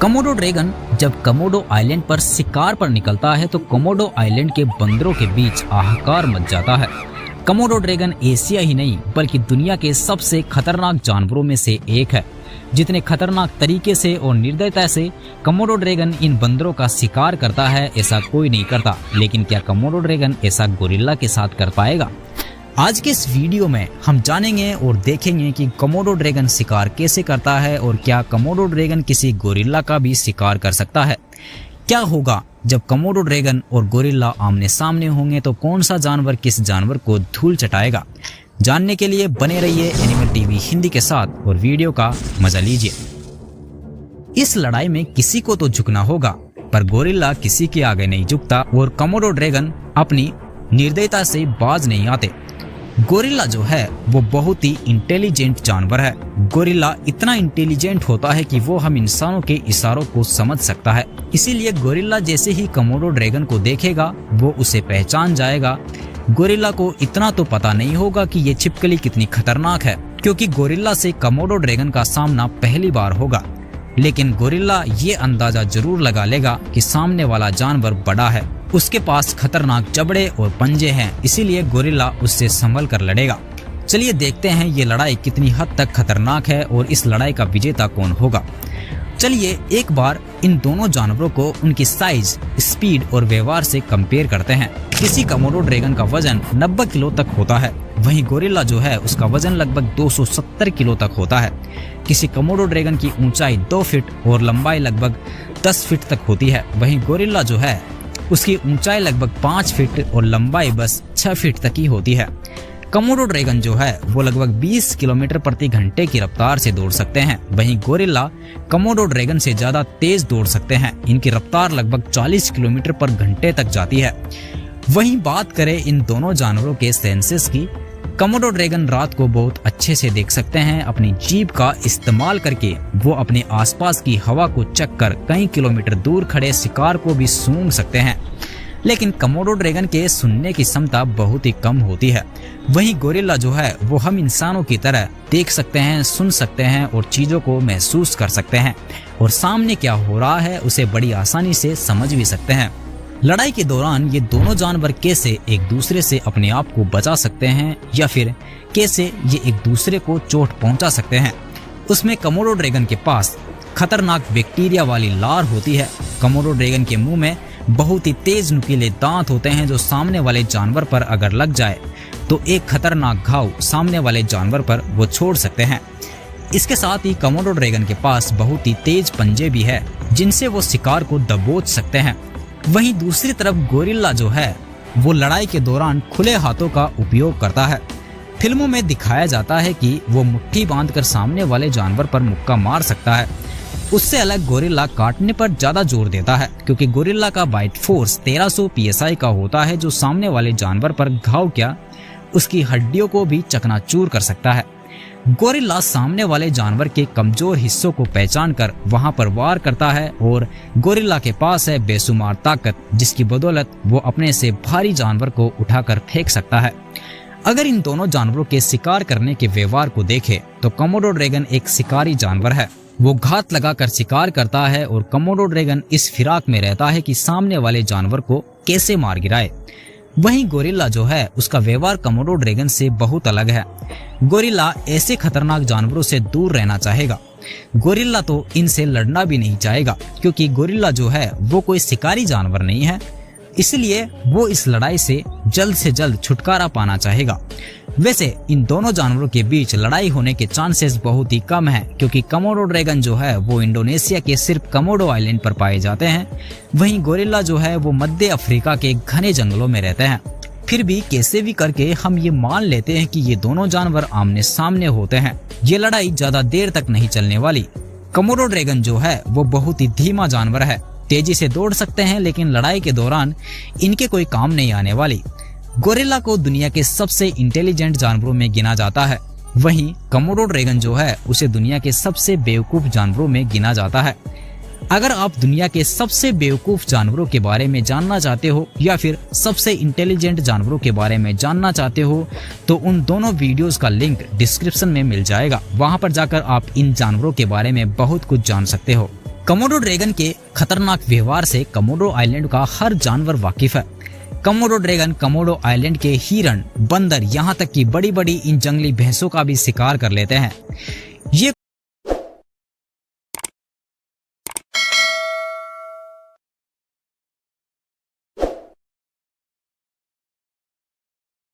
Komodo dragon जब Komodo island पर शिकार पर निकलता है तो कोमोडो आइलैंड के बंदरों के बीच हाहाकार मच जाता है। कोमोडो ड्रैगन एशिया ही नहीं बल्कि दुनिया के सबसे खतरनाक जानवरों में से एक है। जितने खतरनाक तरीके से और निर्दयता से कोमोडो ड्रैगन इन बंदरों का शिकार करता है ऐसा कोई नहीं करता। लेकिन क्या कोमोडो ड्रैगन ऐसा गोरिल्ला के साथ कर पाएगा? आज के इस वीडियो में हम जानेंगे और देखेंगे कि कोमोडो ड्रैगन शिकार कैसे करता है और क्या कोमोडो ड्रैगन किसी गोरिल्ला का भी शिकार कर सकता है। क्या होगा जब कोमोडो ड्रैगन और गोरिल्ला आमने सामने होंगे, तो कौन सा जानवर किस जानवर को धूल चटाएगा। जानने के लिए बने रहिए एनिमल टीवी हिंदी के साथ और वीडियो का मजा लीजिए। इस लड़ाई में किसी को तो झुकना होगा, पर गोरिल्ला किसी के आगे नहीं झुकता और कोमोडो ड्रैगन अपनी निर्दयता से बाज नहीं आते। गोरिल्ला जो है वो बहुत ही इंटेलिजेंट जानवर है। गोरिल्ला इतना इंटेलिजेंट होता है कि वो हम इंसानों के इशारों को समझ सकता है। इसीलिए गोरिल्ला जैसे ही कोमोडो ड्रैगन को देखेगा वो उसे पहचान जाएगा। गोरिल्ला को इतना तो पता नहीं होगा कि ये छिपकली कितनी खतरनाक है, क्योंकि गोरिल्ला से कोमोडो ड्रैगन का सामना पहली बार होगा। लेकिन गोरिल्ला ये अंदाजा जरूर लगा लेगा कि सामने वाला जानवर बड़ा है, उसके पास खतरनाक जबड़े और पंजे हैं, इसीलिए गोरिल्ला उससे संभल कर लड़ेगा। चलिए देखते हैं ये लड़ाई कितनी हद तक खतरनाक है और इस लड़ाई का विजेता कौन होगा। चलिए एक बार इन दोनों जानवरों को उनकी साइज, स्पीड और व्यवहार से कंपेयर करते हैं। किसी कोमोडो ड्रैगन का वजन 90 किलो तक होता है, वहीं गोरिल्ला जो है उसका वजन लगभग 270 किलो तक होता है। किसी कोमोडो ड्रैगन की ऊंचाई 2 फीट और लंबाई लगभग 10 फीट तक होती है, वहीं गोरिल्ला जो है उसकी ऊंचाई लगभग 5 फीट और लंबाई बस 6 फीट तक ही होती है। कोमोडो ड्रैगन जो है वो लगभग 20 किलोमीटर प्रति घंटे की रफ्तार से दौड़ सकते हैं, वहीं गोरिल्ला कोमोडो ड्रैगन से ज्यादा तेज दौड़ सकते हैं। इनकी रफ्तार लगभग 40 किलोमीटर पर घंटे तक जाती है। वहीं बात करें इन दोनों जानवरों के सेंसेस की, कोमोडो ड्रैगन रात को बहुत अच्छे से देख सकते हैं। अपनी जीभ का इस्तेमाल करके वो अपने आसपास की हवा को चख कर कई किलोमीटर दूर खड़े शिकार को भी सूंघ सकते हैं। लेकिन कोमोडो ड्रैगन के सुनने की क्षमता बहुत ही कम होती है। वहीं गोरिल्ला जो है वो हम इंसानों की तरह देख सकते हैं, सुन सकते हैं और चीजों को महसूस कर सकते हैं और सामने क्या हो रहा है उसे बड़ी आसानी से समझ भी सकते हैं। लड़ाई के दौरान ये दोनों जानवर कैसे एक दूसरे से अपने आप को बचा सकते हैं या फिर कैसे ये एक दूसरे को चोट पहुंचा सकते हैं, उसमें कोमोडो ड्रैगन के पास खतरनाक बैक्टीरिया वाली लार होती है। कोमोडो ड्रैगन के मुंह में बहुत ही तेज नुकीले दांत होते हैं, जो सामने वाले जानवर पर अगर लग जाए तो एक खतरनाक घाव सामने वाले जानवर पर वो छोड़ सकते हैं। इसके साथ ही कोमोडो ड्रैगन के पास बहुत ही तेज पंजे भी है, जिनसे वो शिकार को दबोच सकते हैं। वहीं दूसरी तरफ गोरिल्ला जो है वो लड़ाई के दौरान खुले हाथों का उपयोग करता है। फिल्मों में दिखाया जाता है कि वो मुट्ठी बांधकर सामने वाले जानवर पर मुक्का मार सकता है। उससे अलग गोरिल्ला काटने पर ज्यादा जोर देता है, क्योंकि गोरिल्ला का बाइट फोर्स 1300 psi का होता है, जो सामने वाले जानवर पर घाव क्या उसकी हड्डियों को भी चकनाचूर कर सकता है। गोरिल्ला सामने वाले जानवर के कमजोर हिस्सों को पहचान कर वहां पर वार करता है और गोरिल्ला के पास है बेशुमार ताकत, जिसकी बदौलत वो अपने से भारी जानवर को उठाकर फेंक सकता है। अगर इन दोनों जानवरों के शिकार करने के व्यवहार को देखें तो कोमोडो ड्रैगन एक शिकारी जानवर है। वो घात लगाकर शिकार करता है और कोमोडो ड्रैगन इस फिराक में रहता है कि सामने वाले जानवर को कैसे मार गिराए। वहीं गोरिल्ला जो है उसका व्यवहार कोमोडो ड्रैगन से बहुत अलग है। गोरिल्ला ऐसे खतरनाक जानवरों से दूर रहना चाहेगा। गोरिल्ला तो इनसे लड़ना भी नहीं चाहेगा, क्योंकि गोरिल्ला जो है वो कोई शिकारी जानवर नहीं है, इसलिए वो इस लड़ाई से जल्द छुटकारा पाना चाहेगा। वैसे इन दोनों जानवरों के बीच लड़ाई होने के चांसेस बहुत ही कम हैं, क्योंकि कोमोडो ड्रैगन जो है वो इंडोनेशिया के सिर्फ कोमोडो आइलैंड पर पाए जाते हैं, वहीं गोरिल्ला जो है वो मध्य अफ्रीका के घने जंगलों में रहते हैं। फिर भी कैसे भी करके हम ये मान लेते हैं कि ये दोनों जानवर आमने सामने होते हैं। ये लड़ाई ज्यादा देर तक नहीं चलने वाली। कोमोडो ड्रैगन जो है वो बहुत ही धीमा जानवर है, तेजी से दौड़ सकते हैं, लेकिन लड़ाई के दौरान इनके कोई काम नहीं आने वाली। गोरिल्ला को दुनिया के सबसे इंटेलिजेंट जानवरों में गिना जाता है, वहीं कोमोडो ड्रैगन जो है उसे दुनिया के सबसे बेवकूफ जानवरों में गिना जाता है। अगर आप दुनिया के सबसे बेवकूफ जानवरों के बारे में जानना चाहते हो या फिर सबसे इंटेलिजेंट जानवरों के बारे में जानना चाहते हो तो उन दोनों वीडियोस का लिंक डिस्क्रिप्शन में मिल जाएगा। वहां पर जाकर आप इन जानवरों के बारे में बहुत कुछ जान सकते हो। कमोडो ड्रैगन के खतरनाक व्यवहार से कमोडो आइलैंड का हर जानवर वाकिफ है। कमोडो ड्रैगन कमोडो आइलैंड के हिरण, बंदर, यहाँ तक कि बड़ी बड़ी इन जंगली भैंसों का भी शिकार कर लेते हैं। ये